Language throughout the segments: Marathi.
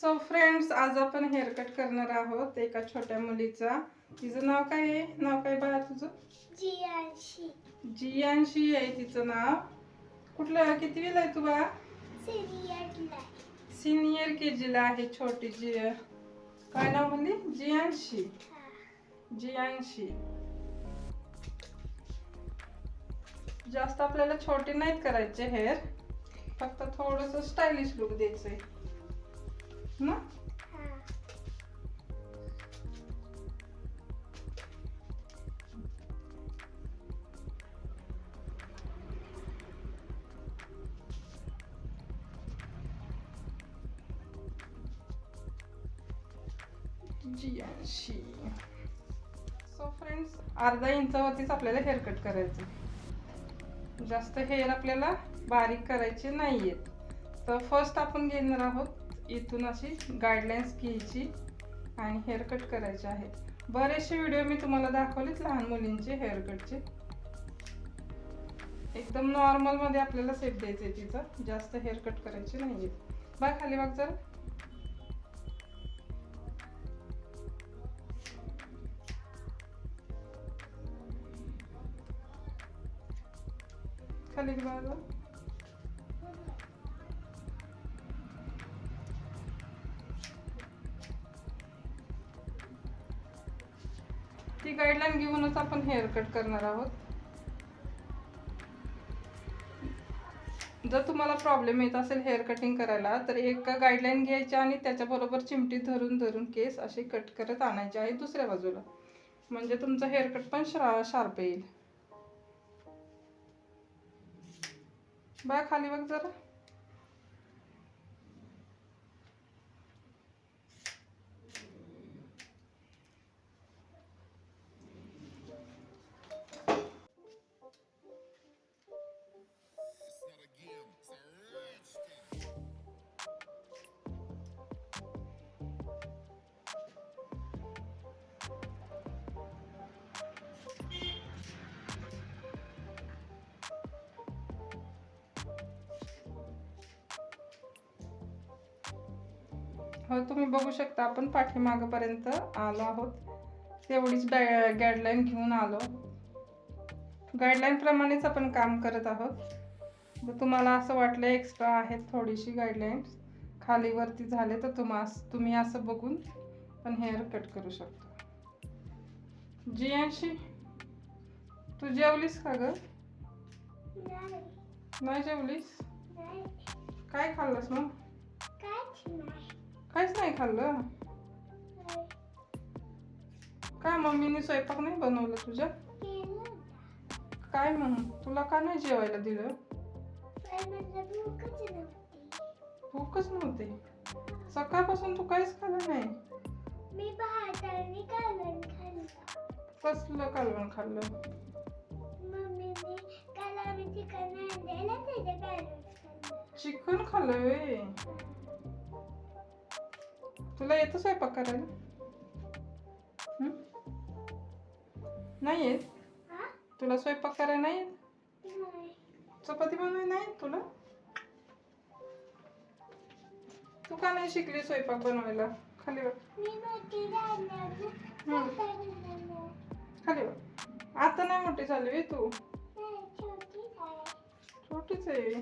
सो फ्रेंड्स, आज आपण हेअर कट करणार आहोत एका छोट्या मुलीचा. तिचं नाव काय आहे? नाव काय बाळा तुझं? जियांशी. जियांशी आहे तिचं नाव. कुठलं कितवीला आहे तू बाळा? सिनियर KG ला आहे छोटी जी. काय नाव म्हणली? जियांशी. जियांशी. जास्त आपल्याला छोटे नाहीत करायचे हेअर, फक्त थोडंसं स्टायलिश लुक द्यायचंय ना. जियांशी. सो फ्रेंड्स, अर्धा इंचावरतीच आपल्याला हेअर कट करायचं. जास्त हेअर आपल्याला बारीक करायचे नाहीयेत. तर फर्स्ट आपण घेणार आहोत इथून अशी गाईडलाईन्स घ्यायची आणि हेअर कट करायचे आहेत. बरेचसे व्हिडिओ मी तुम्हाला दाखवलेत लहान मुलींचे हेअर कटचे. एकदम नॉर्मल मध्ये आपल्याला सेप द्यायचे, तिचं जास्त हेअर कट करायचे नाहीयेत. बघ खाली बघ जरा. खाली बघा. ती गाईडलाईन घेऊनच आपण हेअर कट करणार आहोत. जर तुम्हाला प्रॉब्लेम येत असेल हेअर कटिंग करायला, तर एक गाईडलाईन घ्यायची आणि त्याच्याबरोबर चिमटी धरून धरून केस असे कट करत आणायचे आहे दुसऱ्या बाजूला, म्हणजे तुमचं हेअर कट पण शार्प येईल. बघ खाली बघ जरा. हो, तुम्ही बघू शकता आपण पाठीमागपर्यंत आलो आहोत. तेवढीच गाईडलाईन घेऊन आलो. गाईडलाईन प्रमाणेच आपण काम करत आहोत. जर तुम्हाला असं वाटलं एक्स्ट्रा आहेत थोडीशी गाईडलाईन खाली वरती झाले, तर तुम्ही असं बघून पण हेअर कट करू शकता. जियांशी, तू जेवलीस का ग? नाही जेवलीस? काय खाल्लंस मग? काहीच नाही खाल्लं का? मम्मीने स्वयंपाक नाही बनवलं तुझ्या? काय म्हणून तुला का नाही जेवायला दिलं? भूकच नव्हती. सकाळपासून तू काहीच खाल्लं नाही? मी भात आणि कालवण खाल्लं. कसलं कालवण खाल्लं? मम्मीने काल आम्ही चिकन आणलेलं, त्याचे कालवण खाल्लं. चिकन खाल्लं व्हय? तुला येतं स्वयंपाक करायला? नाही येत? तुला स्वयंपाक करायला नाही येत? चपाती बनवायला नाही येत तुला? तू का नाही शिकली स्वयंपाक बनवायला? खाली बघ. खाली बघ. आता नाही मोठी झाली व्हय तू? छोटीच आहे.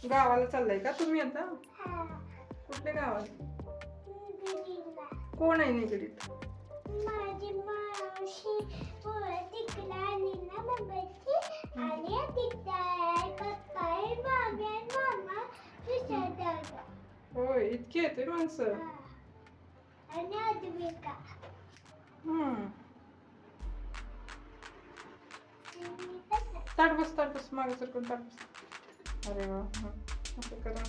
गावाला चाललाय का तुम्ही आता? कुठल्या गावाला? कोण आहे निगडीत? माझी मावशी तिकडे आली ना मुंबईची, आणि तिकडे पप्पा आहे, मामी आहे, मामा दुसऱ्या. होय, इतकी येते माणसं. आणि अद्विका. ताट बस मागे सरकून ताट बस. अरे वा, असं करा.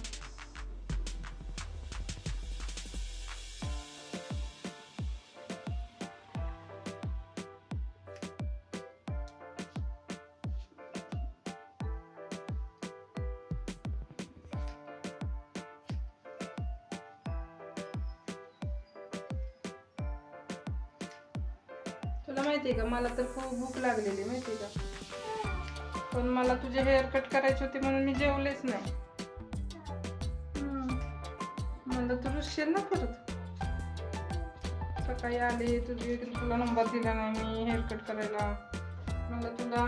तुला माहितीये का, मला तर खूप भूक लागलेली माहितीये का. पण मला तुझे हेअर कट करायचे होते म्हणून मी जेवलेच नाही. मला तू रुसशील ना परत. सकाळी आले तुला नंबर दिला नाही मी हेअर कट करायला. मला तुला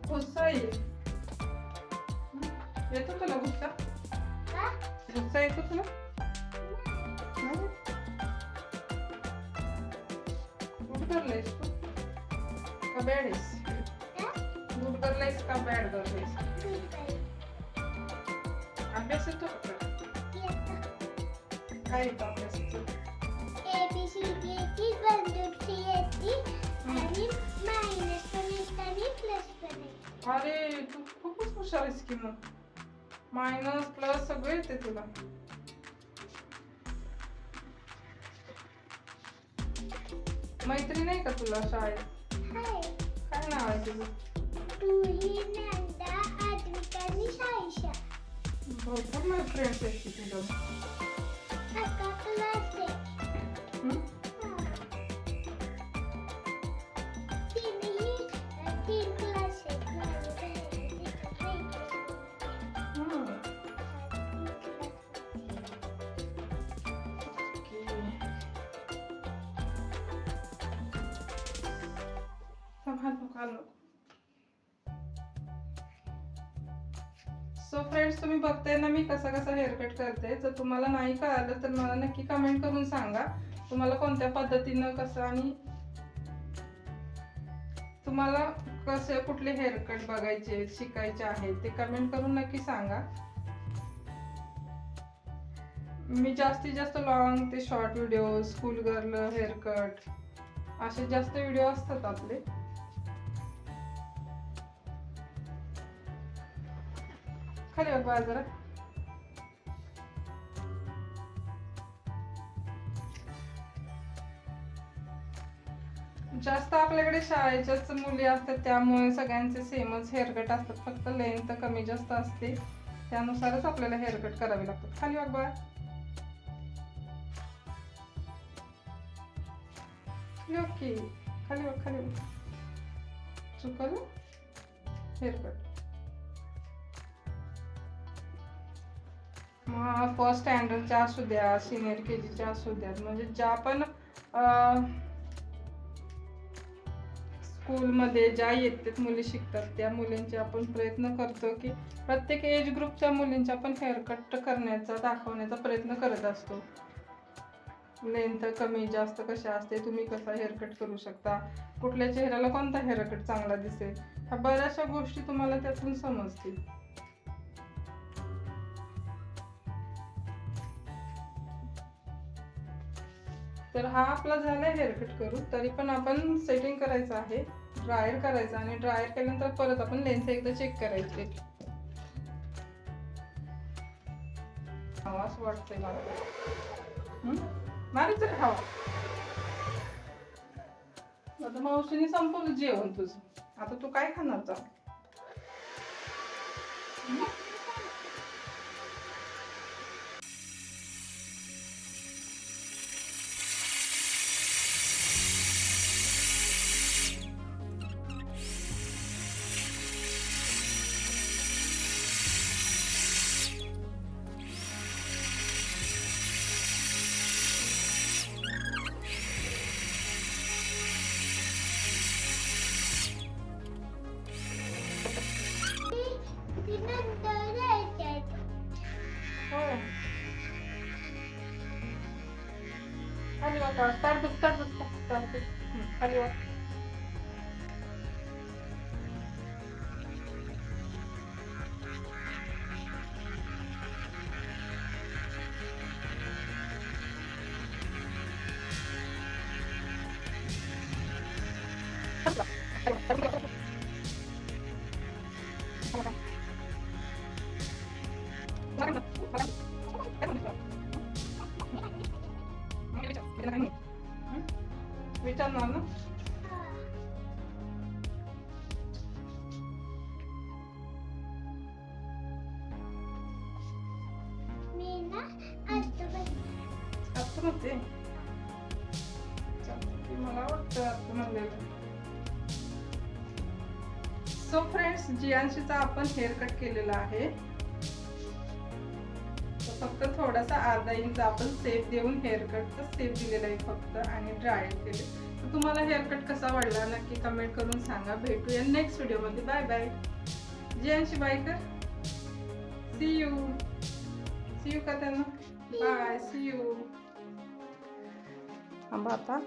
गुस्सा येईल. येतो तुला गुस्सा? गुस्सा येतो तुला? नाही? गुड गर्ल आहेस तू का बॅड आहेस? गुड गर्ल आहेस का बॅड गर्ल आहेस? अभ्यास येतो का? काय येतो अभ्यासाचं? ABCD येते, 1 2 3 येते आणि मायनस पण येते आणि प्लस पण येते. अरे तू खूपच हुशार आहेस की मग. मायनस प्लस सगळं येते तुला. मैत्री नाही का तुला शाळेत? हाय. काय नाव आहे तुझं? तुही, नंदा, आद्विका आणि साईशा. भरपूर माझे फ्रेंड्स आहेत की तुझं. अक्का क्लास आहे. हम्म? तीनही 3 क्लास आहेत. माझ्या बहिणीचे हम्म. सो फ्रेंड्स, तुम्ही बघताय ना मी कसा हेअर कट करते. जर तुम्हाला नाही कळालं तर मला नक्की कमेंट करून सांगा तुम्हाला कोणत्या पद्धतीनं कसं आणि तुम्हाला कसे कुठले हेअर कट बघायचे शिकायचे आहेत ते कमेंट करून नक्की सांगा. मी जास्तीत जास्त लॉंग ते short video, school girl hair cut असे जास्त व्हिडिओ असतात आपले. खाली बघ बाळा जरा. जास्त आपल्याकडे शाळेच्याच मुली असतात त्यामुळे सगळ्यांचे सेमच हेअरकट असतात. फक्त लेंथ कमी जास्त असते त्यानुसारच आपल्याला हेअरकट करावे लागतात. खाली बघ बाळा. ओके खाली बघ खाली बघ. चुकलं हेअरकट. मग फर्स्ट स्टँडर्डच्या असू द्या, सिनियर KGच्या असू द्या, म्हणजे ज्या पण स्कूलमध्ये ज्या येतात मुली शिकतात त्या मुलींचे आपण प्रयत्न करतो की प्रत्येक एज ग्रुपच्या मुलींचे आपण हेअरकट करण्याचा दाखवण्याचा प्रयत्न करत असतो. लेंथ कमी जास्त कशा असते, तुम्ही कसा हेअरकट करू शकता, कुठल्या चेहऱ्याला कोणता हेअरकट चांगला दिसेल, ह्या बऱ्याचशा गोष्टी तुम्हाला त्यातून समजतील. तर हा आपला झाला हेअरकट करून. तरी पण आपण सेटिंग करायचं आहे, ड्रायर करायचं आणि ड्रायर केल्यानंतर परत आपण लेन्स एकदा चेक करायची. असं वाटतंय मला. मारी तर हवा. आता मावशीने संपवलं जेवण तुझं. आता तू काय खाणार जा? ती नंतर येतात. होय. खाली वाटा. खाली वाट. विचारणार ना. मी ना आता म्हणते मला वाटतं आता म्हणलेलं. सो फ्रेंड्स, जियांशीचा आपण हेअर कट केलेला आहे. फक्त थोडासा अर्धा इंच आपण सेप देऊन हेअर कटचा सेप दिलेला आहे फक्त, आणि ड्रायर केले. तर तुम्हाला हेअर कट कसा वाटला नक्की कमेंट करून सांगा. भेटूया नेक्स्ट व्हिडिओमध्ये. Bye bye. जियांशी बाय कर. सी यू का त्यांना. बाय. See you. आता